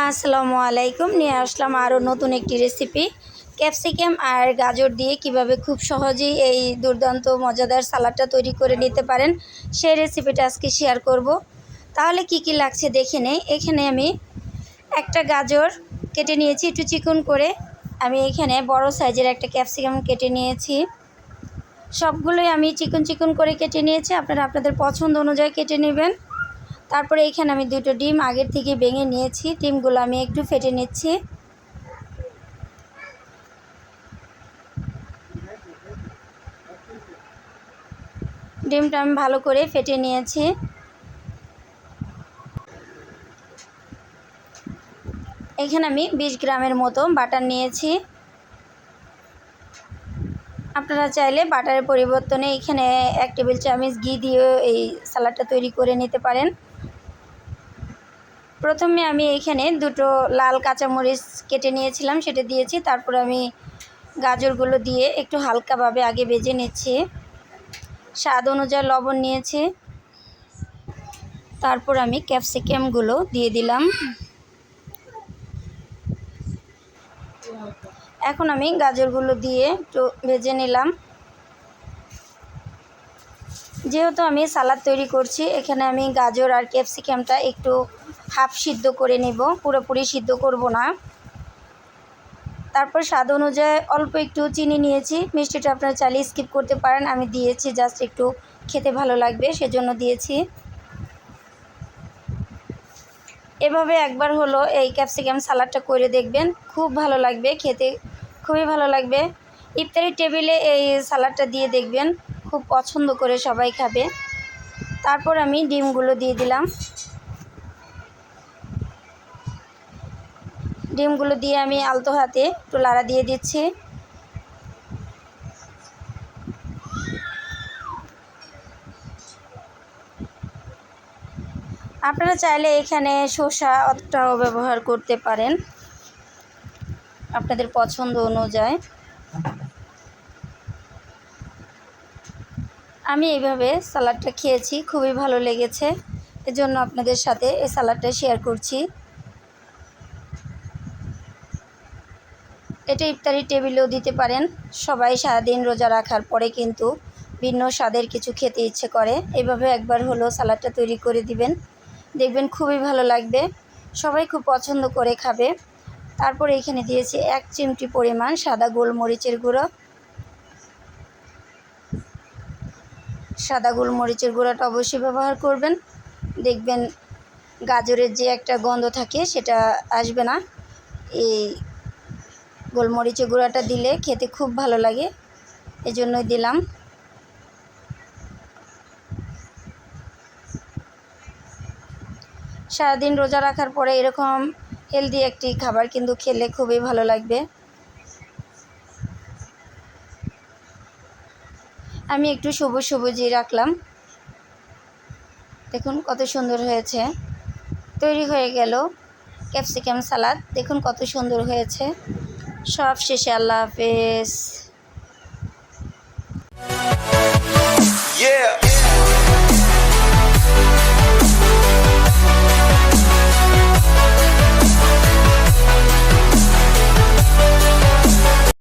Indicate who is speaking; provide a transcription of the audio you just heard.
Speaker 1: আসসালামু আলাইকুম। নিয়ে আসলাম আরও নতুন একটি রেসিপি। ক্যাপসিকাম আর গাজর দিয়ে কিভাবে খুব সহজেই এই দুর্দান্ত মজাদার সালাডটা তৈরি করে নিতে পারেন, সেই রেসিপিটা আজকে শেয়ার করব। তাহলে কি কি লাগছে দেখে নেই। এখানে আমি একটা গাজর কেটে নিয়েছি একটু চিকন করে। আমি এখানে বড় সাইজের একটা ক্যাপসিকাম কেটে নিয়েছি। সবগুলোই আমি চিকন চিকন করে কেটে নিয়েছি, আপনারা আপনাদের পছন্দ অনুযায়ী কেটে নেবেন। তারপরে এখানে আমি দুটো ডিম আগের থেকে ভেঙে নিয়েছি। ডিমগুলো আমি একটু ফেটে নিচ্ছি। ডিমটা আমি ভালো করে ফেটে নিয়েছি। এখানে আমি 20 গ্রামের মতো বাটার নিয়েছি। আপনারা চাইলে বাটারের পরিবর্তনে এখানে 1 টেবিল চামচ ঘি দিয়ে এই সালাডটা তৈরি করে নিতে পারেন। প্রথমে আমি এখানে দুটো লাল কাঁচামরিচ কেটে নিয়েছিলাম, সেটা দিয়েছি। তারপর আমি গাজরগুলো দিয়ে একটু হালকাভাবে আগে ভেজে নিচ্ছি। স্বাদ অনুযায়ী লবণ নিয়েছি। তারপর আমি ক্যাপসিকামগুলো দিয়ে দিলাম। এখন আমি গাজরগুলো দিয়ে একটু ভেজে নিলাম। যেহেতু আমি সালাদ তৈরি করছি, এখানে আমি গাজর আর ক্যাপসিকামটা একটু হাফ সিদ্ধ করে নেব, পুরোপুরি সিদ্ধ করব না। তারপর স্বাদ অনুযায়ী অল্প একটু চিনি নিয়েছি। মিষ্টিটা আপনারা চাইলে স্কিপ করতে পারেন, আমি দিয়েছি জাস্ট একটু খেতে ভালো লাগবে সেজন্য দিয়েছি। এভাবে একবার হলো এই ক্যাপসিকাম সালাডটা করে দেখবেন, খুব ভালো লাগবে খেতে, খুবই ভালো লাগবে। ইফতারি টেবিলে এই সালাডটা দিয়ে দেখবেন, খুব পছন্দ করে সবাই খাবে। তারপর আমি ডিমগুলো দিয়ে দিলাম। ডিমগুলো দিয়ে আমি আলতো হাতে একটু লাড়া দিয়ে দিচ্ছি। আপনারা চাইলে এখানে শসাটাও ব্যবহার করতে পারেন আপনাদের পছন্দ অনুযায়ী। আমি এইভাবে সালাডটা খেয়েছি, খুবই ভালো লেগেছে, এজন্য আপনাদের সাথে এই সালাডটা শেয়ার করছি। এটা ইফতারি টেবিলেও দিতে পারেন। সবাই সারাদিন রোজা রাখার পরে কিন্তু ভিন্ন স্বাদের কিছু খেতে ইচ্ছে করে। এভাবে একবার হলো সালাডটা তৈরি করে দিবেন, দেখবেন খুবই ভালো লাগবে, সবাই খুব পছন্দ করে খাবে। তারপরে এখানে দিয়েছি 1 চিমটি পরিমাণ সাদা গোলমরিচের গুঁড়ো। সাদা গোলমরিচের গুঁড়োটা অবশ্যই ব্যবহার করবেন, দেখবেন গাজরের যে একটা গন্ধ থাকে সেটা আসবে না। এই গোলমরিচের গুঁড়োটা দিলে খেতে খুব ভালো লাগে, এজন্যই দিলাম। সারাদিন রোজা রাখার পরে এরকম হেলদি একটি খাবার কিন্তু খেলে খুবই ভালো লাগবে। আমি একটু সবুজ সবুজই রাখলাম, দেখুন কত সুন্দর হয়েছে। তৈরি হয়ে গেল ক্যাপসিকাম সালাদ, দেখুন কত সুন্দর হয়েছে। সব শেষে আল্লাহ হাফেজ।